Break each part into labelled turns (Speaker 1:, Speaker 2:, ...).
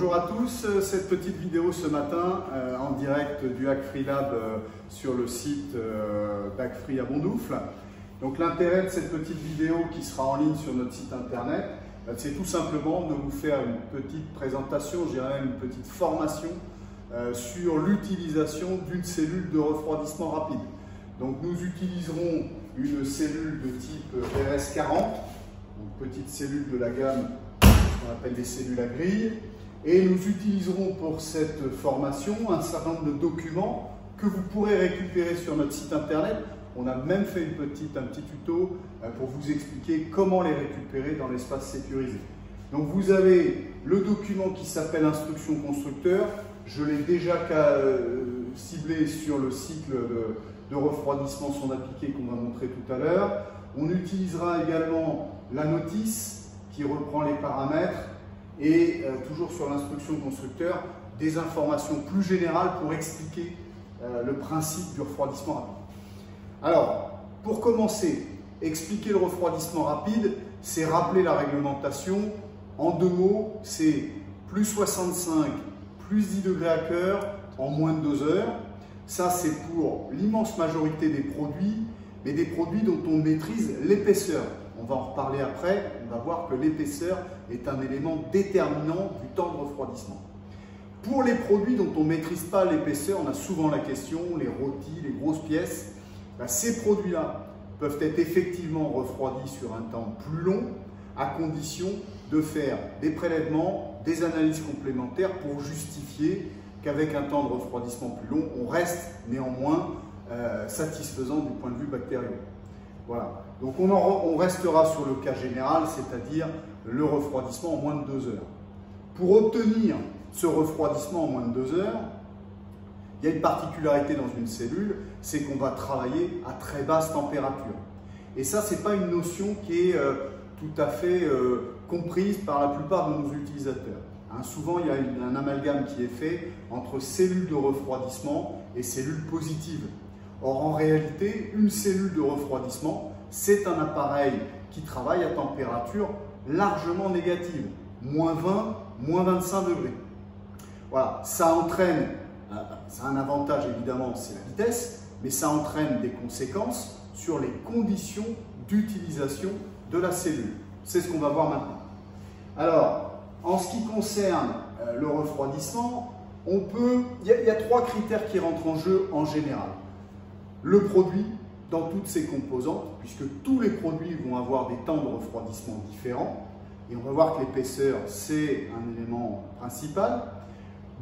Speaker 1: Bonjour à tous, cette petite vidéo ce matin en direct du Hackfree Lab sur le site d'Hackfree à Bondoufle. Donc l'intérêt de cette petite vidéo qui sera en ligne sur notre site internet, c'est tout simplement de vous faire une petite présentation, je dirais même une petite formation sur l'utilisation d'une cellule de refroidissement rapide. Donc nous utiliserons une cellule de type RS40, donc petite cellule de la gamme qu'on appelle des cellules à grille. Et nous utiliserons pour cette formation un certain nombre de documents que vous pourrez récupérer sur notre site internet. On a même fait un petit tuto pour vous expliquer comment les récupérer dans l'espace sécurisé. Donc vous avez le document qui s'appelle Instruction constructeur. Je l'ai déjà ciblé sur le cycle de refroidissement son appliqué qu'on va montrer tout à l'heure. On utilisera également la notice qui reprend les paramètres et toujours sur l'instruction constructeur, des informations plus générales pour expliquer le principe du refroidissement rapide. Alors, pour commencer, expliquer le refroidissement rapide, c'est rappeler la réglementation. En deux mots, c'est plus 65, plus 10 degrés à cœur en moins de 2 heures. Ça, c'est pour l'immense majorité des produits, mais des produits dont on maîtrise l'épaisseur. On va en reparler après, on va voir que l'épaisseur est un élément déterminant du temps de refroidissement. Pour les produits dont on ne maîtrise pas l'épaisseur, on a souvent la question, les rôtis, les grosses pièces, ces produits-là peuvent être effectivement refroidis sur un temps plus long, à condition de faire des prélèvements, des analyses complémentaires pour justifier qu'avec un temps de refroidissement plus long, on reste néanmoins satisfaisant du point de vue bactériologique. Voilà. Donc on restera sur le cas général, c'est-à-dire le refroidissement en moins de 2 heures. Pour obtenir ce refroidissement en moins de 2 heures, il y a une particularité dans une cellule, c'est qu'on va travailler à très basse température. Et ça, ce n'est pas une notion qui est tout à fait comprise par la plupart de nos utilisateurs. Souvent, il y a un amalgame qui est fait entre cellules de refroidissement et cellules positives. Or, en réalité, une cellule de refroidissement, c'est un appareil qui travaille à température largement négative, moins 20, moins 25 degrés. Voilà, ça entraîne, ça a un avantage évidemment, c'est la vitesse, mais ça entraîne des conséquences sur les conditions d'utilisation de la cellule. C'est ce qu'on va voir maintenant. Alors, en ce qui concerne le refroidissement, il y a 3 critères qui rentrent en jeu en général. Le produit dans toutes ses composantes, puisque tous les produits vont avoir des temps de refroidissement différents. Et on va voir que l'épaisseur, c'est un élément principal.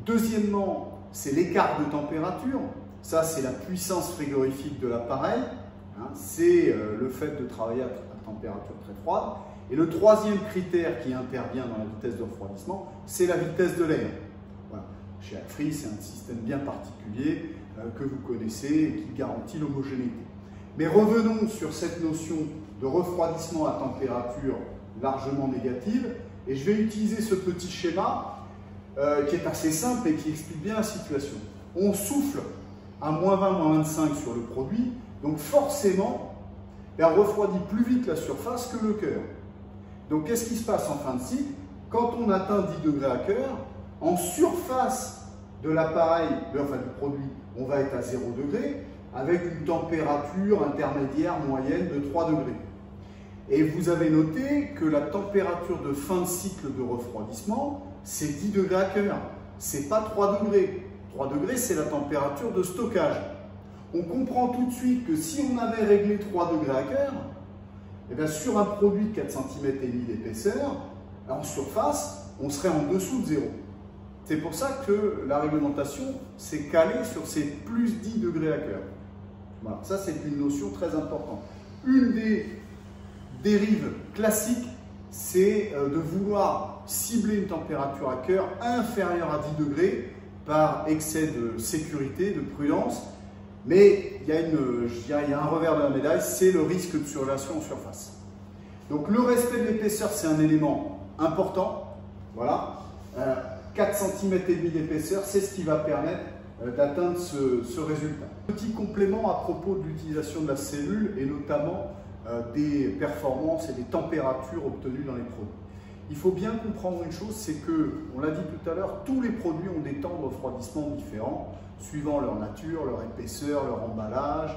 Speaker 1: Deuxièmement, c'est l'écart de température. Ça, c'est la puissance frigorifique de l'appareil. C'est le fait de travailler à température très froide. Et le troisième critère qui intervient dans la vitesse de refroidissement, c'est la vitesse de l'air. Voilà. Chez Hackfree, c'est un système bien particulier que vous connaissez et qui garantit l'homogénéité. Mais revenons sur cette notion de refroidissement à température largement négative, et je vais utiliser ce petit schéma qui est assez simple et qui explique bien la situation. On souffle à moins 20, moins 25 sur le produit, donc forcément, on refroidit plus vite la surface que le cœur. Donc qu'est-ce qui se passe en fin de cycle? Quand on atteint 10 degrés à cœur, en surface de l'appareil, enfin du produit, on va être à 0 degré, avec une température intermédiaire moyenne de 3 degrés. Et vous avez noté que la température de fin de cycle de refroidissement, c'est 10 degrés à cœur. Ce n'est pas 3 degrés. 3 degrés, c'est la température de stockage. On comprend tout de suite que si on avait réglé 3 degrés à cœur, eh bien sur un produit de 4,5 cm d'épaisseur, en surface, on serait en dessous de 0. C'est pour ça que la réglementation s'est calée sur ces plus 10 degrés à cœur. Voilà, ça c'est une notion très importante. Une des dérives classiques, c'est de vouloir cibler une température à cœur inférieure à 10 degrés par excès de sécurité, de prudence. Mais il y a un revers de la médaille, c'est le risque de surélation en surface. Donc le respect de l'épaisseur, c'est un élément important. Voilà. 4,5 cm d'épaisseur, c'est ce qui va permettre d'atteindre ce résultat. Petit complément à propos de l'utilisation de la cellule et notamment des performances et des températures obtenues dans les produits. il faut bien comprendre une chose, c'est que, on l'a dit tout à l'heure, tous les produits ont des temps de refroidissement différents, suivant leur nature, leur épaisseur, leur emballage,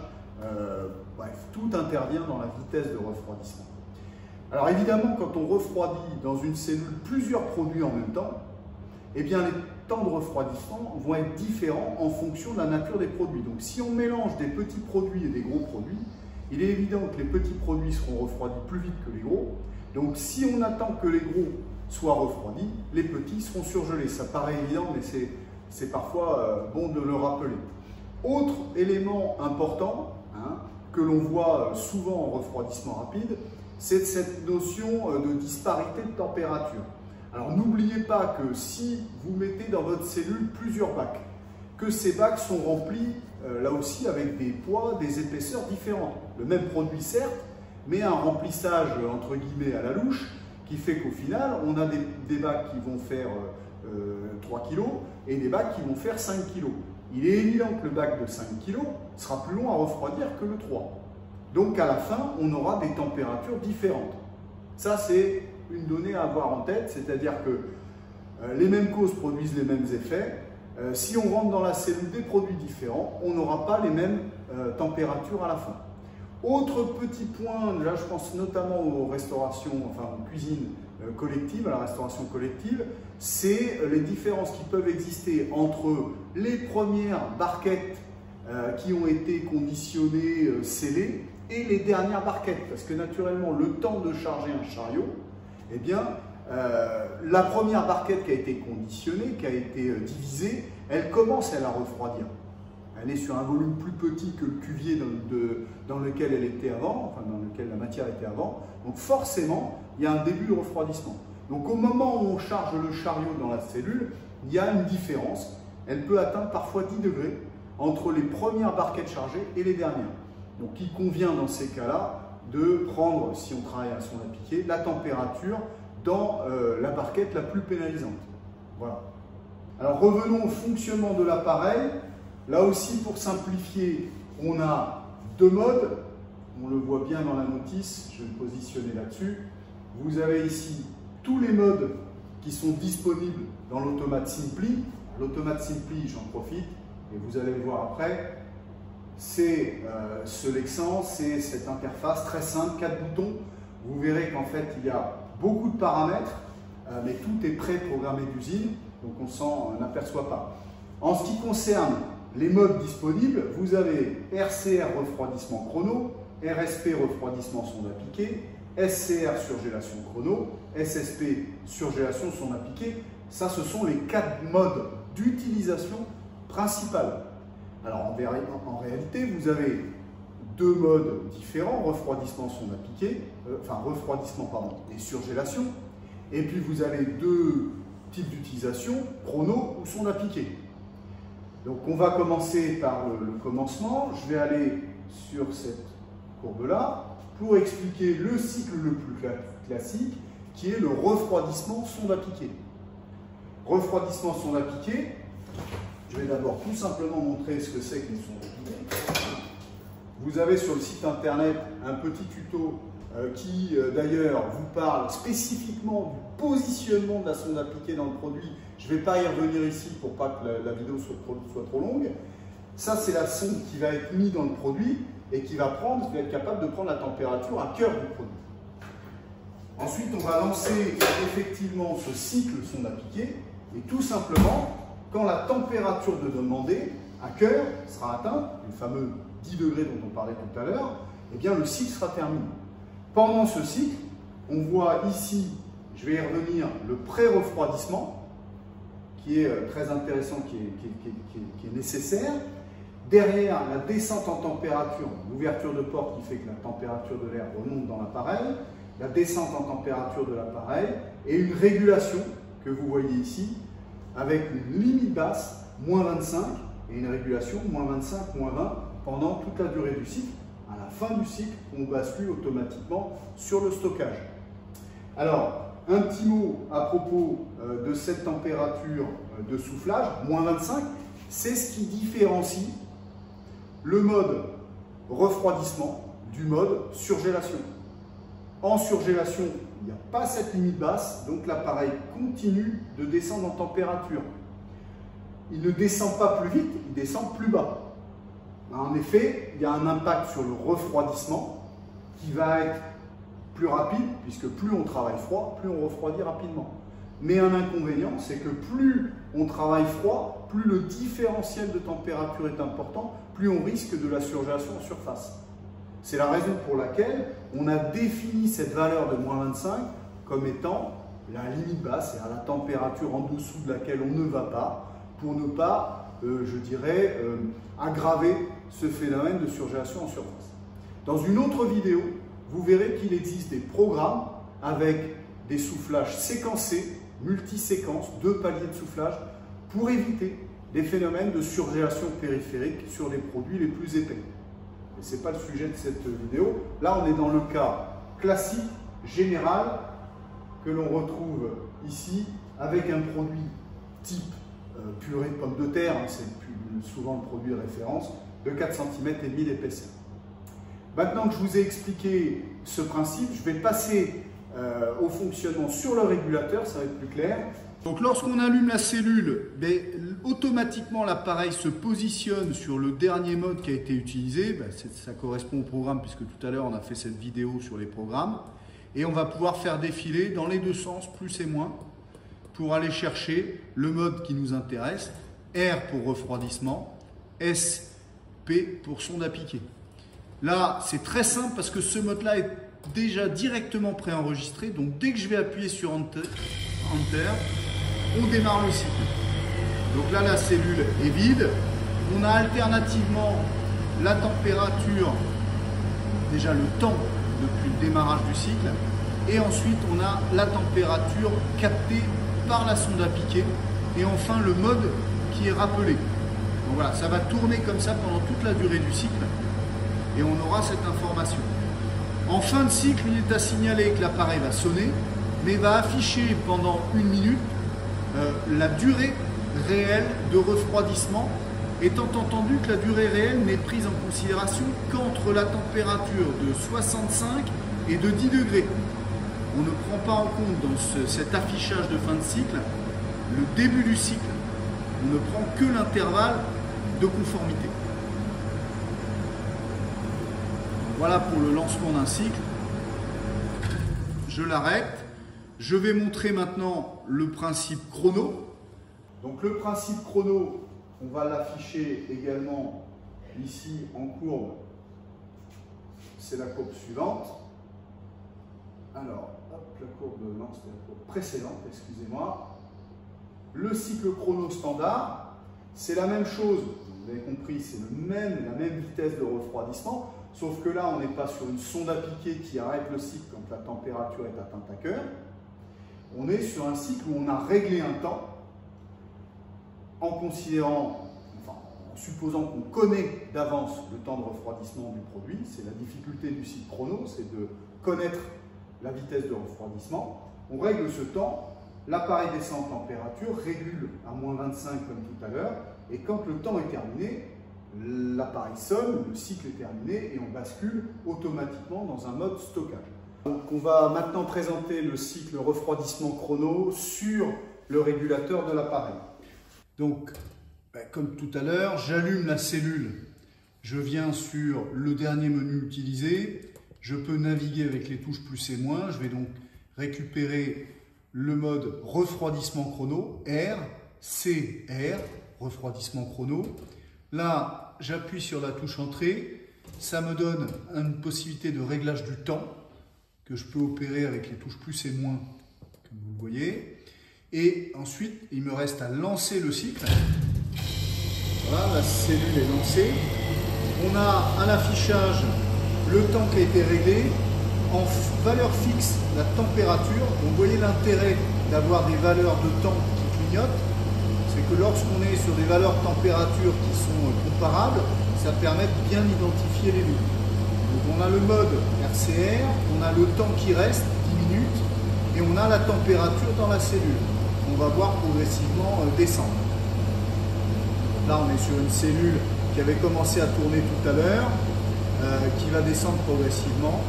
Speaker 1: bref, tout intervient dans la vitesse de refroidissement. Alors évidemment, quand on refroidit dans une cellule plusieurs produits en même temps, eh bien les temps de refroidissement vont être différents en fonction de la nature des produits. Donc si on mélange des petits produits et des gros produits, il est évident que les petits produits seront refroidis plus vite que les gros. Donc si on attend que les gros soient refroidis, les petits seront surgelés. Ça paraît évident, mais c'est parfois bon de le rappeler. Autre élément important que l'on voit souvent en refroidissement rapide, c'est cette notion de disparité de température. Alors n'oubliez pas que si vous mettez dans votre cellule plusieurs bacs, que ces bacs sont remplis là aussi avec des poids, des épaisseurs différentes. Le même produit certes, mais un remplissage entre guillemets à la louche qui fait qu'au final on a des bacs qui vont faire 3 kg et des bacs qui vont faire 5 kg. Il est évident que le bac de 5 kg sera plus long à refroidir que le 3. Donc à la fin, on aura des températures différentes. Ça, c'est une donnée à avoir en tête, c'est-à-dire que les mêmes causes produisent les mêmes effets. Si on rentre dans la cellule des produits différents, on n'aura pas les mêmes températures à la fin. Autre petit point, là je pense notamment aux restaurations, enfin aux cuisines collectives, à la restauration collective, c'est les différences qui peuvent exister entre les premières barquettes qui ont été conditionnées, scellées, et les dernières barquettes, parce que naturellement le temps de charger un chariot, eh bien la première barquette qui a été conditionnée, qui a été divisée, elle commence à refroidir. Elle est sur un volume plus petit que le cuvier dans lequel elle était avant, enfin dans lequel la matière était avant. Donc forcément, il y a un début de refroidissement. Donc au moment où on charge le chariot dans la cellule, il y a une différence. Elle peut atteindre parfois 10 degrés entre les premières barquettes chargées et les dernières. Donc il convient dans ces cas-là de prendre, si on travaille à son appliqué, la température dans la barquette la plus pénalisante. Voilà. Alors revenons au fonctionnement de l'appareil. Là aussi, pour simplifier, on a deux modes. On le voit bien dans la notice, je vais me positionner là-dessus. Vous avez ici tous les modes qui sont disponibles dans l'Automate Simply. L'Automate Simply, j'en profite, et vous allez le voir après, c'est ce Lexan, c'est cette interface très simple, 4 boutons. Vous verrez qu'en fait, il y a beaucoup de paramètres, mais tout est pré-programmé d'usine, donc on s'en aperçoit pas. En ce qui concerne les modes disponibles, vous avez RCR refroidissement chrono, RSP refroidissement sonde appliquée, SCR surgélation chrono, SSP surgélation sonde appliquée. Ça, ce sont les 4 modes d'utilisation principale. Alors en réalité, vous avez deux modes différents, refroidissement sonde appliquée, refroidissement pardon, et surgélation. Et puis vous avez deux types d'utilisation, chrono ou sonde appliquée. Donc on va commencer par le commencement. Je vais aller sur cette courbe-là pour expliquer le cycle le plus classique qui est le refroidissement sonde appliquée. Refroidissement sonde appliquée, je vais d'abord tout simplement montrer ce que c'est qu'une sonde appliquée. Vous avez sur le site internet un petit tuto qui d'ailleurs vous parle spécifiquement du positionnement de la sonde appliquée dans le produit. Je ne vais pas y revenir ici pour pas que la vidéo soit trop longue. Ça, c'est la sonde qui va être mise dans le produit et qui va être capable de prendre la température à cœur du produit. Ensuite, on va lancer effectivement ce cycle sonde appliquée et tout simplement, quand la température de demandée à cœur sera atteinte, le fameux 10 degrés dont on parlait tout à l'heure, eh bien le cycle sera terminé. Pendant ce cycle, on voit ici, je vais y revenir, le pré-refroidissement, qui est très intéressant, qui est nécessaire. Derrière, la descente en température, l'ouverture de porte qui fait que la température de l'air remonte dans l'appareil, la descente en température de l'appareil et une régulation que vous voyez ici, avec une limite basse, moins 25, et une régulation, moins 25, moins 20, pendant toute la durée du cycle. À la fin du cycle, on bascule automatiquement sur le stockage. Alors, un petit mot à propos de cette température de soufflage, moins 25, c'est ce qui différencie le mode refroidissement du mode surgélation. En surgélation, il n'y a pas cette limite basse, donc l'appareil continue de descendre en température. Il ne descend pas plus vite, il descend plus bas. En effet, il y a un impact sur le refroidissement qui va être plus rapide, puisque plus on travaille froid, plus on refroidit rapidement. Mais un inconvénient, c'est que plus on travaille froid, plus le différentiel de température est important, plus on risque de la surgélation en surface. C'est la raison pour laquelle on a défini cette valeur de moins 25 comme étant la limite basse, c'est-à-dire la température en dessous de laquelle on ne va pas, pour ne pas, je dirais, aggraver ce phénomène de surgélation en surface. Dans une autre vidéo, vous verrez qu'il existe des programmes avec des soufflages séquencés, multiséquences, 2 paliers de soufflage, pour éviter des phénomènes de surgélation périphérique sur les produits les plus épais. Et ce n'est pas le sujet de cette vidéo. Là, on est dans le cas classique, général, que l'on retrouve ici avec un produit type purée de pommes de terre, c'est souvent le produit de référence, de 4,5 cm d'épaisseur. Maintenant que je vous ai expliqué ce principe, je vais passer au fonctionnement sur le régulateur, ça va être plus clair. Donc lorsqu'on allume la cellule, automatiquement l'appareil se positionne sur le dernier mode qui a été utilisé. Ça correspond au programme puisque tout à l'heure on a fait cette vidéo sur les programmes. Et on va pouvoir faire défiler dans les deux sens, plus et moins, pour aller chercher le mode qui nous intéresse. R pour refroidissement, S, P pour sonde à piquer. Là, c'est très simple parce que ce mode-là est déjà directement préenregistré. Donc dès que je vais appuyer sur Enter, on démarre le cycle. Donc là, la cellule est vide. On a alternativement la température, déjà le temps depuis le démarrage du cycle. Et ensuite, on a la température captée par la sonde à piquer. Et enfin, le mode qui est rappelé. Donc voilà, ça va tourner comme ça pendant toute la durée du cycle. Et on aura cette information. En fin de cycle, il est à signaler que l'appareil va sonner, mais va afficher pendant 1 minute la durée réelle de refroidissement, étant entendu que la durée réelle n'est prise en considération qu'entre la température de 65 et de 10 degrés. On ne prend pas en compte dans cet affichage de fin de cycle le début du cycle. On ne prend que l'intervalle de conformité. Voilà pour le lancement d'un cycle. Je l'arrête. Je vais montrer maintenant le principe chrono. Donc le principe chrono, on va l'afficher également ici en courbe. C'est la courbe suivante. Alors, hop, la courbe, non, c'était la courbe précédente, excusez-moi. Le cycle chrono standard, c'est la même chose. Vous avez compris, c'est la même vitesse de refroidissement. Sauf que là, on n'est pas sur une sonde à piquer qui arrête le cycle quand la température est atteinte à cœur. On est sur un cycle où on a réglé un temps en considérant, enfin, en supposant qu'on connaît d'avance le temps de refroidissement du produit. C'est la difficulté du cycle chrono, c'est de connaître la vitesse de refroidissement. On règle ce temps, l'appareil descend en température, régule à moins 25 comme tout à l'heure, et quand le temps est terminé, l'appareil sonne, le cycle est terminé et on bascule automatiquement dans un mode stockage. Donc on va maintenant présenter le cycle refroidissement chrono sur le régulateur de l'appareil. Donc, comme tout à l'heure, j'allume la cellule, je viens sur le dernier menu utilisé, je peux naviguer avec les touches plus et moins, je vais donc récupérer le mode refroidissement chrono, R, C, R, refroidissement chrono. Là, j'appuie sur la touche entrée, ça me donne une possibilité de réglage du temps que je peux opérer avec les touches plus et moins, comme vous le voyez. Et ensuite, il me reste à lancer le cycle. Voilà, la cellule est lancée. On a à l'affichage le temps qui a été réglé. En valeur fixe, la température. Donc, vous voyez l'intérêt d'avoir des valeurs de temps qui clignotent. C'est que lorsqu'on est sur des valeurs de température qui sont comparables, ça permet de bien identifier les lignes. Donc on a le mode RCR, on a le temps qui reste, 10 minutes, et on a la température dans la cellule. On va voir progressivement descendre. Là on est sur une cellule qui avait commencé à tourner tout à l'heure, qui va descendre progressivement.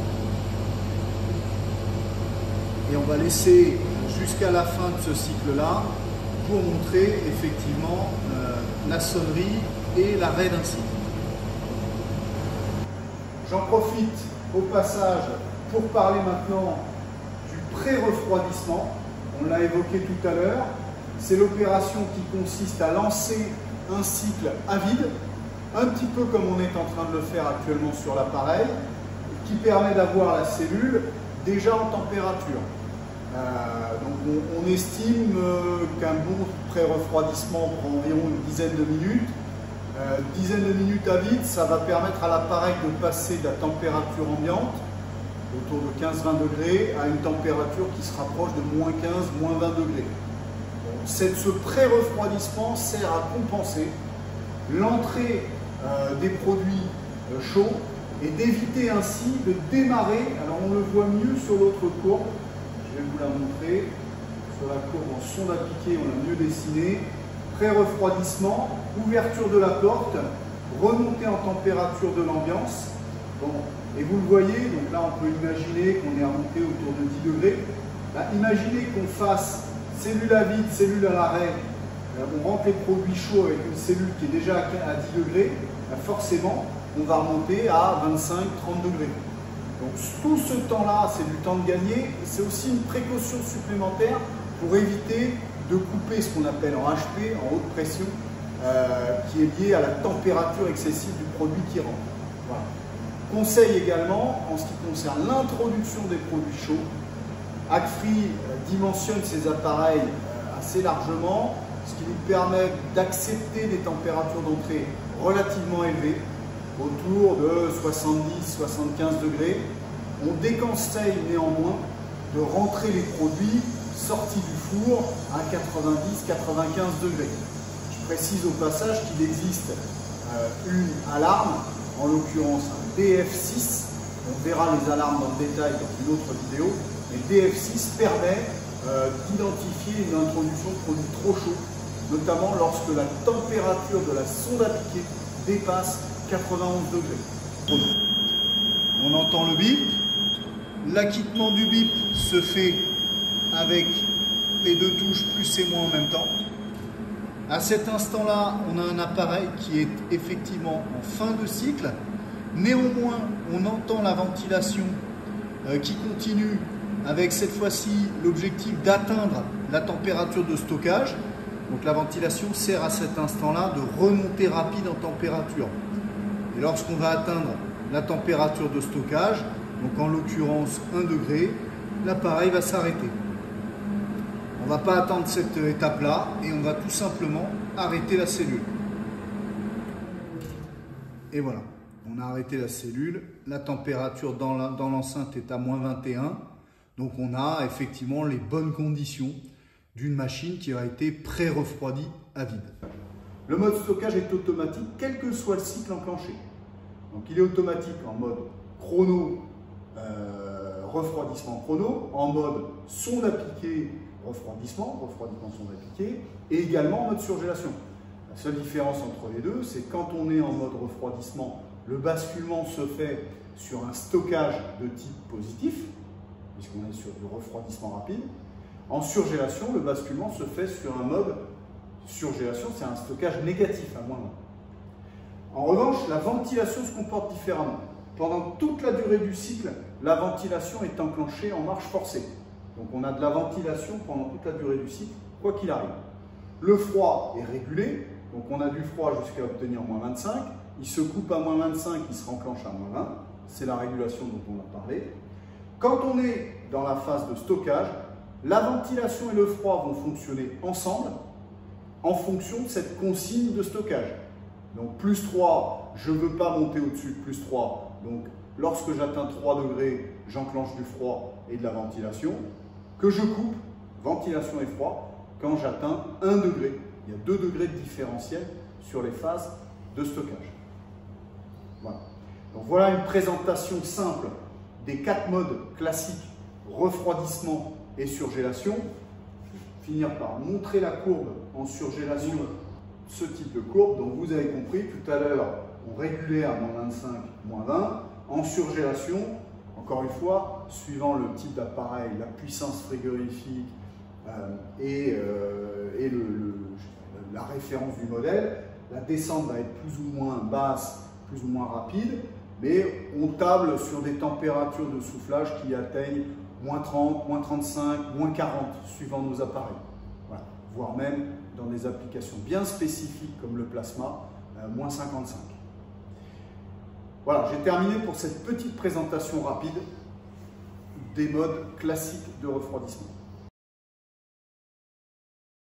Speaker 1: et on va laisser jusqu'à la fin de ce cycle-là pour montrer effectivement la sonnerie et l'arrêt d'un cycle. J'en profite au passage pour parler maintenant du pré-refroidissement. On l'a évoqué tout à l'heure. C'est l'opération qui consiste à lancer un cycle à vide, un petit peu comme on est en train de le faire actuellement sur l'appareil, qui permet d'avoir la cellule déjà en température. Donc on estime qu'un bon pré-refroidissement prend environ une dizaine de minutes. Dizaine de minutes à vide, ça va permettre à l'appareil de passer de la température ambiante, autour de 15-20 degrés, à une température qui se rapproche de moins 15, moins 20 degrés. Ce pré-refroidissement sert à compenser l'entrée des produits chauds et d'éviter ainsi de démarrer. Alors on le voit mieux sur l'autre courbe, je vais vous la montrer. Sur la courbe en sonde appliquée, on a mieux dessiné. Pré-refroidissement, ouverture de la porte, remontée en température de l'ambiance. Bon, et vous le voyez, donc là on peut imaginer qu'on est remonté autour de 10 degrés. Là, imaginez qu'on fasse cellule à vide, cellule à l'arrêt. On rentre les produits chauds avec une cellule qui est déjà à 10 degrés. Là, forcément, on va remonter à 25-30 degrés. Donc tout ce temps-là, c'est du temps de gagner. C'est aussi une précaution supplémentaire pour éviter de couper ce qu'on appelle en HP, en haute pression, qui est lié à la température excessive du produit qui rentre. Voilà. Conseil également, en ce qui concerne l'introduction des produits chauds, Hackfree dimensionne ses appareils assez largement, ce qui nous permet d'accepter des températures d'entrée relativement élevées, autour de 70-75 degrés. On déconseille néanmoins de rentrer les produits sortis du four à 90-95 degrés. Je précise au passage qu'il existe une alarme, en l'occurrence un DF6. On verra les alarmes dans le détail dans une autre vidéo. Mais DF6 permet d'identifier une introduction de produits trop chauds, notamment lorsque la température de la sonde appliquée dépasse 91 degrés. On entend le bip. L'acquittement du bip se fait avec les deux touches plus et moins en même temps. À cet instant-là, on a un appareil qui est effectivement en fin de cycle. Néanmoins, on entend la ventilation qui continue avec cette fois-ci l'objectif d'atteindre la température de stockage. Donc la ventilation sert à cet instant-là de remontée rapide en température. Et lorsqu'on va atteindre la température de stockage, donc en l'occurrence 1 degré, l'appareil va s'arrêter. On ne va pas attendre cette étape-là et on va tout simplement arrêter la cellule. Et voilà, on a arrêté la cellule. La température dans l'enceinte est à moins 21. Donc on a effectivement les bonnes conditions d'une machine qui a été pré-refroidie à vide. Le mode stockage est automatique, quel que soit le cycle enclenché. Donc il est automatique en mode chrono, refroidissement chrono, en mode sonde appliquée, refroidissement sonde appliquée, et également en mode surgélation. La seule différence entre les deux, c'est quand on est en mode refroidissement, le basculement se fait sur un stockage de type positif, puisqu'on est sur du refroidissement rapide. En surgélation, le basculement se fait sur un mode surgélation, c'est un stockage négatif à moins 1. En revanche, la ventilation se comporte différemment. Pendant toute la durée du cycle, la ventilation est enclenchée en marche forcée. Donc on a de la ventilation pendant toute la durée du cycle, quoi qu'il arrive. Le froid est régulé, donc on a du froid jusqu'à obtenir moins 25. Il se coupe à moins 25, il se renclenche à moins 20. C'est la régulation dont on a parlé. Quand on est dans la phase de stockage, la ventilation et le froid vont fonctionner ensemble en fonction de cette consigne de stockage. Donc plus 3, je ne veux pas monter au-dessus de plus 3. Donc lorsque j'atteins 3 degrés, j'enclenche du froid et de la ventilation. Que je coupe, ventilation et froid, quand j'atteins 1 degré. Il y a 2 degrés de différentiel sur les phases de stockage. Voilà. Donc voilà une présentation simple des 4 modes classiques, refroidissement et surgélation. Je vais finir par montrer la courbe en surgélation, ce type de courbe. Donc vous avez compris, tout à l'heure, on régulait à moins 25, moins 20. En surgélation, encore une fois, suivant le type d'appareil, la puissance frigorifique et la référence du modèle, la descente va être plus ou moins basse, plus ou moins rapide, mais on table sur des températures de soufflage qui atteignent moins 30, moins 35, moins 40, suivant nos appareils. Voilà. Voire même dans des applications bien spécifiques comme le plasma, moins 55. Voilà, j'ai terminé pour cette petite présentation rapide des modes classiques de refroidissement.